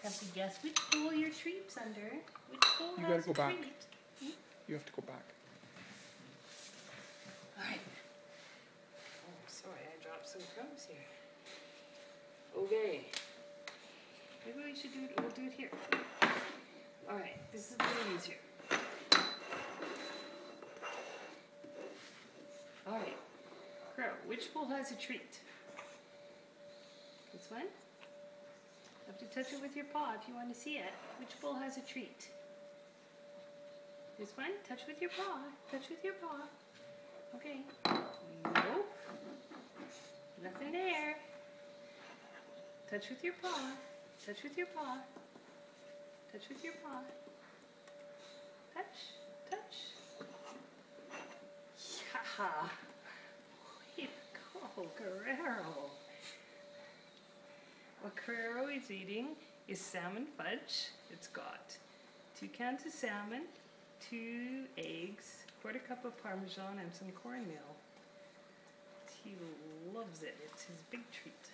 Have to guess which bowl your treat's under. Which bowl You has gotta go a back. treat? You have to go back. Alright. Oh, sorry, I dropped some crumbs here. Okay. Maybe we should do it, we'll do it here. Alright, this is a little easier. Alright. Crow, which bowl has a treat? This one? You have to touch it with your paw if you want to see it. Which bowl has a treat? This one? Touch with your paw. Touch with your paw. Okay. Nope. Nothing there. Touch with your paw. Touch with your paw. Touch with your paw. Touch. Touch. Yeah. Way to go, Guerrero. What Guerrero is eating is salmon fudge. It's got 2 cans of salmon, 2 eggs, 1/4 cup of Parmesan, and some cornmeal. He loves it. It's his big treat.